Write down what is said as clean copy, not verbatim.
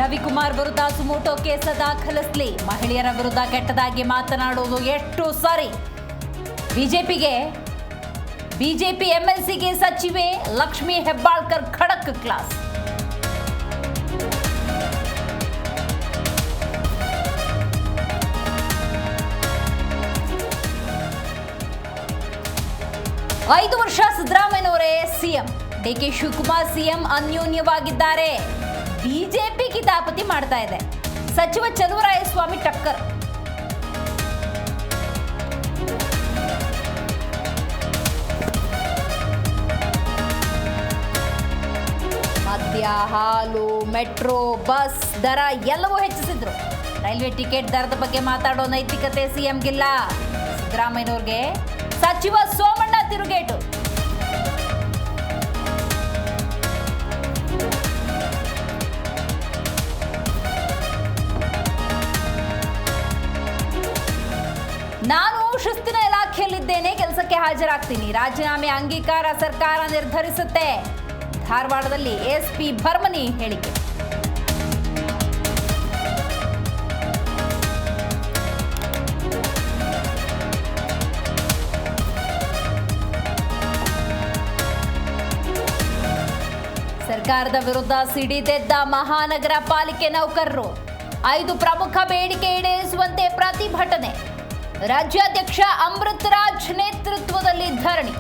ರವಿಕುಮಾರ್ ವಿರುದ್ಧ suo motu case ದಾಖಲಿಸಲಿ. ಮಹಿಳೆಯರ ವಿರುದ್ಧ ಕೆಟ್ಟದಾಗಿ ಮಾತನಾಡುವುದು ಎಷ್ಟು ಸರಿ? ಬಿಜೆಪಿ ಎಂಎಲ್ಸಿಗೆ ಸಚಿವೆ ಲಕ್ಷ್ಮಿ ಹೆಬ್ಬಾಳ್ಕರ್ ಖಡಕ್ ಕ್ಲಾಸ್. ಐದು ವರ್ಷ ಸಿದ್ದರಾಮಯ್ಯನವರೇ ಸಿಎಂ, ಡಿಕೆ ಶಿವಕುಮಾರ್ ಸಿಎಂ ಅನ್ಯೋನ್ಯವಾಗಿದ್ದಾರೆ. ಬಿಜೆಪಿ ಕಿತಾಪತಿ ಮಾಡ್ತಾ ಇದೆ. ಸಚಿವ ಚಲುವರಾಯಸ್ವಾಮಿ ಟಕ್ಕರ್. ಮದ್ಯ, ಹಾಲು, ಮೆಟ್ರೋ, ಬಸ್ ದರ ಎಲ್ಲವೂ ಹೆಚ್ಚಿಸಿದ್ರು. ರೈಲ್ವೆ ಟಿಕೆಟ್ ದರದ ಬಗ್ಗೆ ಮಾತಾಡೋ ನೈತಿಕತೆ ಸಿಎಂಗಿಲ್ಲ. ಸಿದ್ದರಾಮಯ್ಯನವ್ರಿಗೆ ಸಚಿವ ಸೋಮಣ್ಣ ತಿರುಗೇಟು. ನಾನು ಶಿಸ್ತಿನ ಇಲಾಖೆಯಲ್ಲಿದ್ದೇನೆ, ಕೆಲಸಕ್ಕೆ ಹಾಜರಾಗ್ತೀನಿ. ರಾಜೀನಾಮೆ ಅಂಗೀಕಾರ ಸರ್ಕಾರ ನಿರ್ಧರಿಸುತ್ತೆ. ಧಾರವಾಡದಲ್ಲಿ ಎಸ್ಪಿ ಭರ್ಮನಿ ಹೇಳಿಕೆ. ಸರ್ಕಾರದ ವಿರುದ್ಧ ಸಿಡಿದೆದ್ದ ಮಹಾನಗರ ಪಾಲಿಕೆ ನೌಕರರು. 5 ಪ್ರಮುಖ ಬೇಡಿಕೆ ಈಡೇರಿಸುವಂತೆ ಪ್ರತಿಭಟನೆ. ರಾಜ್ಯಾಧ್ಯಕ್ಷ ಅಮೃತ್ ರಾಜ್ ನೇತೃತ್ವದಲ್ಲಿ ಧರಣಿ.